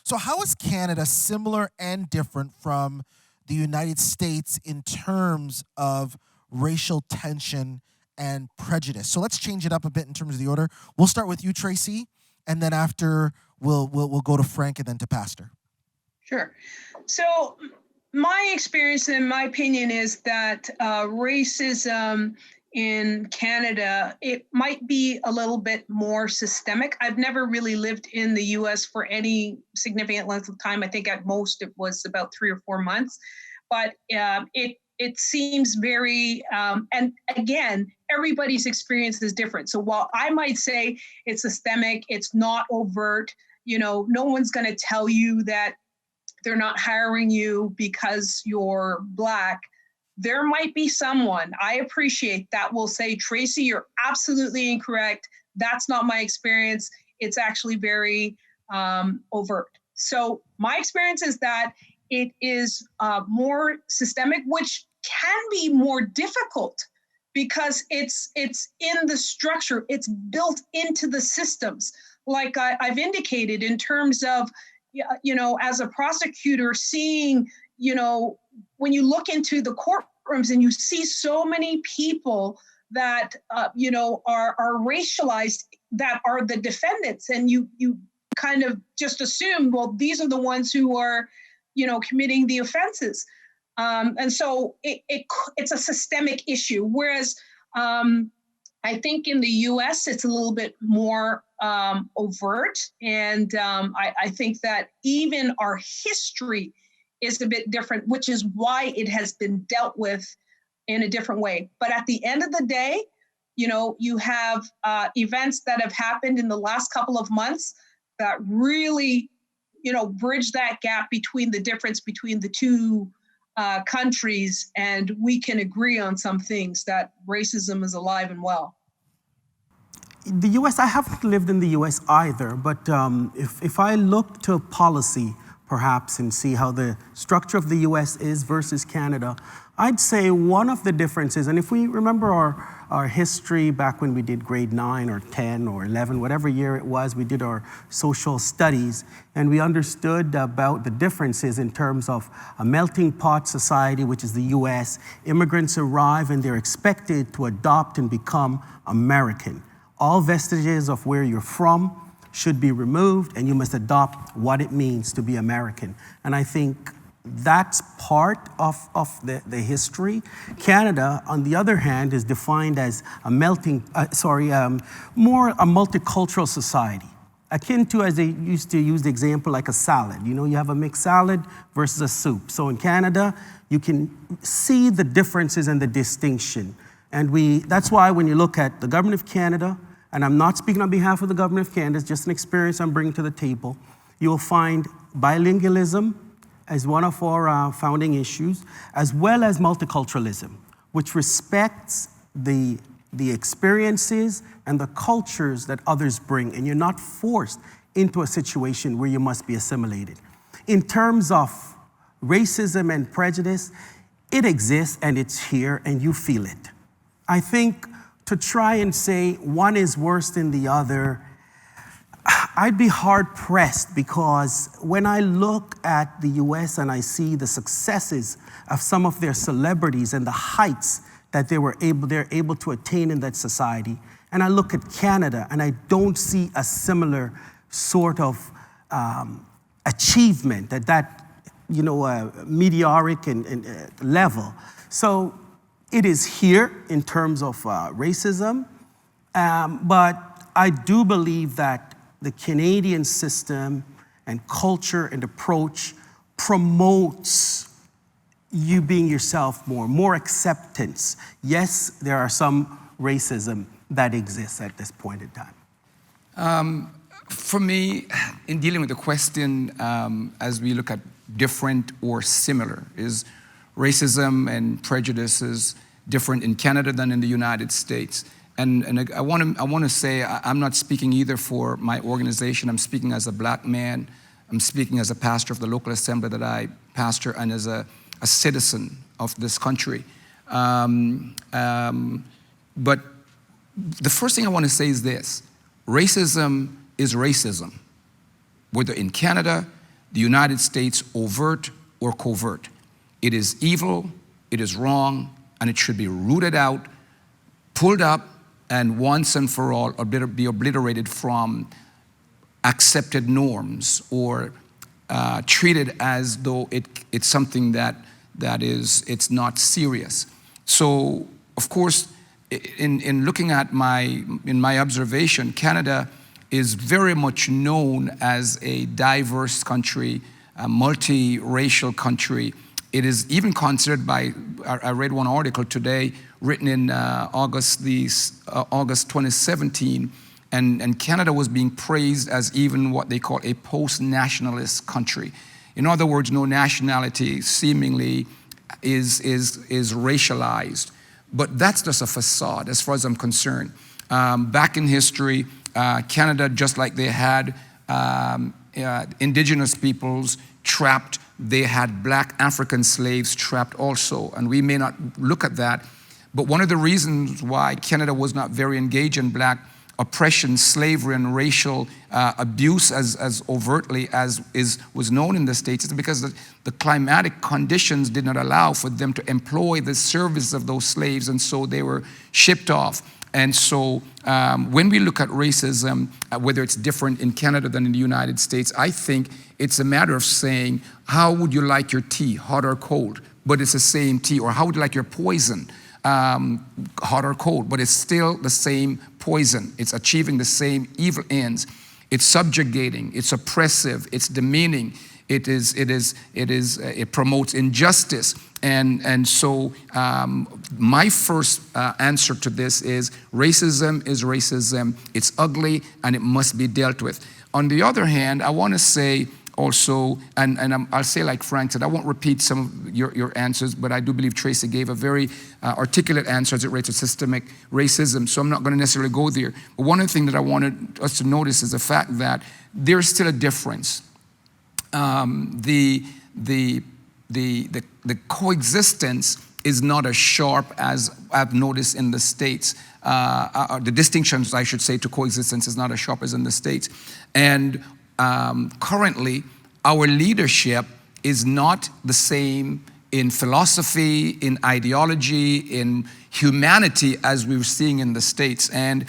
So how is Canada similar and different from the United States in terms of racial tension and prejudice? So let's change it up a bit in terms of the order. We'll start with you, Tracey, and then after we'll go to Frank and then to Pastor. Sure. So my experience and my opinion is that racism in Canada, it might be a little bit more systemic. I've never really lived in the US for any significant length of time. I think at most it was about 3 or 4 months. But it seems very, and again, everybody's experience is different. So while I might say it's systemic, it's not overt, no one's going to tell you that they're not hiring you because you're Black. There might be someone, I appreciate, that will say, Tracey, you're absolutely incorrect. That's not my experience. It's actually very overt. So my experience is that it is more systemic, which can be more difficult because it's in the structure, it's built into the systems. Like I've indicated in terms of, as a prosecutor, seeing, when you look into the courtrooms and you see so many people that, are racialized, that are the defendants, and you kind of just assume, well, these are the ones who are, committing the offenses. And so it's a systemic issue. Whereas I think in the US, it's a little bit more overt. And I think that even our history is a bit different, which is why it has been dealt with in a different way. But at the end of the day, you have events that have happened in the last couple of months that really, bridge that gap between the difference between the two countries, and we can agree on some things, that racism is alive and well. The US, I haven't lived in the US either, but if I look to policy perhaps and see how the structure of the US is versus Canada, I'd say one of the differences, and if we remember our history back when we did grade 9 or 10 or 11, whatever year it was, we did our social studies, and we understood about the differences in terms of a melting pot society, which is the US. Immigrants arrive and they're expected to adopt and become American. All vestiges of where you're from should be removed, and you must adopt what it means to be American. And I think that's part of the history. Canada, on the other hand, is defined as a more a multicultural society, akin to, as they used to use the example, like a salad. You have a mixed salad versus a soup. So in Canada, you can see the differences and the distinction. And that's why when you look at the government of Canada, and I'm not speaking on behalf of the government of Canada, it's just an experience I'm bringing to the table, you will find bilingualism as one of our founding issues, as well as multiculturalism, which respects the experiences and the cultures that others bring, and you're not forced into a situation where you must be assimilated. In terms of racism and prejudice, it exists and it's here and you feel it. I think to try and say one is worse than the other, I'd be hard pressed, because when I look at the US and I see the successes of some of their celebrities and the heights that they're able to attain in that society, and I look at Canada and I don't see a similar sort of achievement at that meteoric and level. So it is here in terms of racism, but I do believe that the Canadian system and culture and approach promotes you being yourself more acceptance. Yes, there are some racism that exists at this point in time. For me, in dealing with the question, as we look at different or similar, is racism and prejudices different in Canada than in the United States? And I want to say I'm not speaking either for my organization. I'm speaking as a Black man. I'm speaking as a pastor of the local assembly that I pastor, and as a citizen of this country. But the first thing I want to say is this: racism is racism, whether in Canada, the United States, overt or covert. It is evil, it is wrong, and it should be rooted out, pulled up, and once and for all be obliterated from accepted norms, or treated as though it's something it's not serious. So, of course, in looking at in my observation, Canada is very much known as a diverse country, a multiracial country. It is even considered I read one article today written in August 2017, and Canada was being praised as even what they call a post-nationalist country. In other words, no nationality seemingly is racialized. But that's just a facade as far as I'm concerned. Back in history, Canada, just like they had indigenous peoples trapped, they had black African slaves trapped also. And we may not look at that, but one of the reasons why Canada was not very engaged in black oppression, slavery, and racial abuse as overtly as was known in the States is because the climatic conditions did not allow for them to employ the service of those slaves, and so they were shipped off. And so when we look at racism, whether it's different in Canada than in the United States, I think it's a matter of saying, how would you like your tea, hot or cold? But it's the same tea. Or how would you like your poison, hot or cold? But it's still the same poison. It's achieving the same evil ends. It's subjugating, it's oppressive, it's demeaning. It promotes injustice. And so my first answer to this is racism, it's ugly, and it must be dealt with. On the other hand, I want to say also, and I'll say like Frank said, I won't repeat some of your answers, but I do believe Tracey gave a very articulate answer as it relates to systemic racism, so I'm not going to necessarily go there. But one of the things that I wanted us to notice is the fact that there's still a difference. The coexistence is not as sharp as I've noticed in the States. The distinctions, I should say, to coexistence is not as sharp as in the States. And currently, our leadership is not the same in philosophy, in ideology, in humanity as we were seeing in the States. And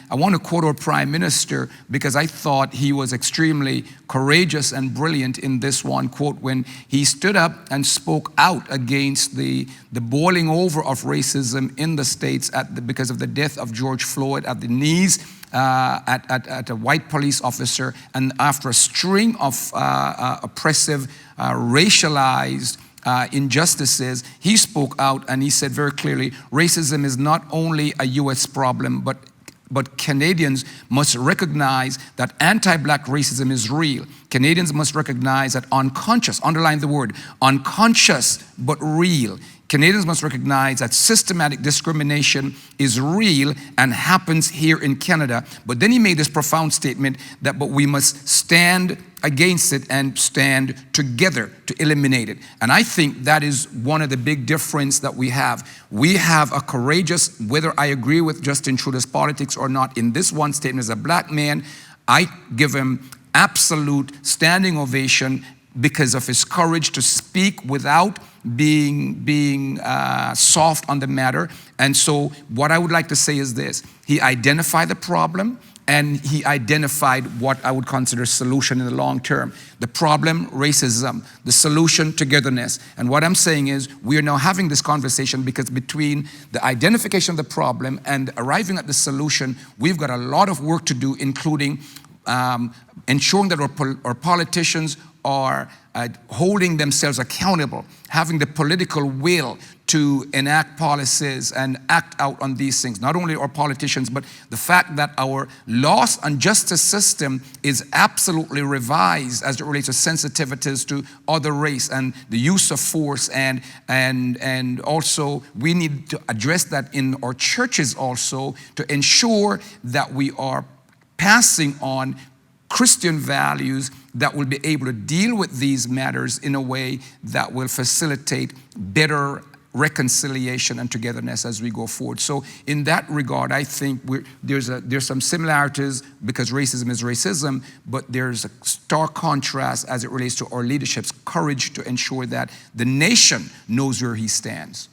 I want to quote our Prime Minister because I thought he was extremely courageous and brilliant in this one quote when he stood up and spoke out against the boiling over of racism in the States because of the death of George Floyd at the knees at a white police officer, and after a string of oppressive, racialized injustices, he spoke out and he said very clearly, racism is not only a U.S. problem, but Canadians must recognize that anti-black racism is real. Canadians must recognize that unconscious, underline the word, unconscious but real. Canadians must recognize that systematic discrimination is real and happens here in Canada. But then he made this profound statement but we must stand against it and stand together to eliminate it. And I think that is one of the big difference that we have. We have a courageous, whether I agree with Justin Trudeau's politics or not, in this one statement as a black man, I give him absolute standing ovation because of his courage to speak without being soft on the matter. And so what I would like to say is this: he identified the problem and he identified what I would consider a solution in the long term. The problem, racism; the solution, togetherness. And what I'm saying is we are now having this conversation because between the identification of the problem and arriving at the solution, we've got a lot of work to do, including ensuring that our politicians are holding themselves accountable, having the political will to enact policies and act out on these things. Not only our politicians, but the fact that our laws and justice system is absolutely revised as it relates to sensitivities to other race and the use of force, and also we need to address that in our churches also to ensure that we are passing on Christian values that will be able to deal with these matters in a way that will facilitate better reconciliation and togetherness as we go forward. So in that regard, I think there's some similarities because racism is racism, but there's a stark contrast as it relates to our leadership's courage to ensure that the nation knows where he stands.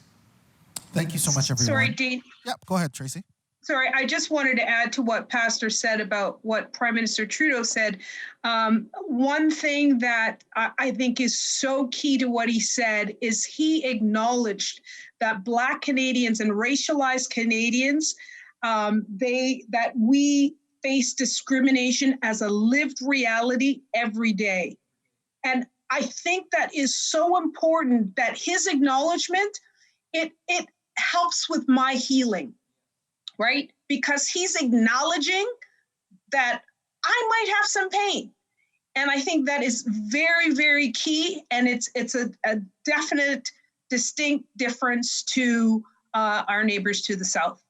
Thank you so much, everyone. Sorry, Dean. Yep, go ahead, Tracey. Sorry, I just wanted to add to what Pastor said about what Prime Minister Trudeau said. One thing that I think is so key to what he said is he acknowledged that Black Canadians and racialized Canadians, that we face discrimination as a lived reality every day. And I think that is so important that his acknowledgement, it helps with my healing. Right? Because he's acknowledging that I might have some pain. And I think that is very, very key. And it's a definite, distinct difference to our neighbors to the south.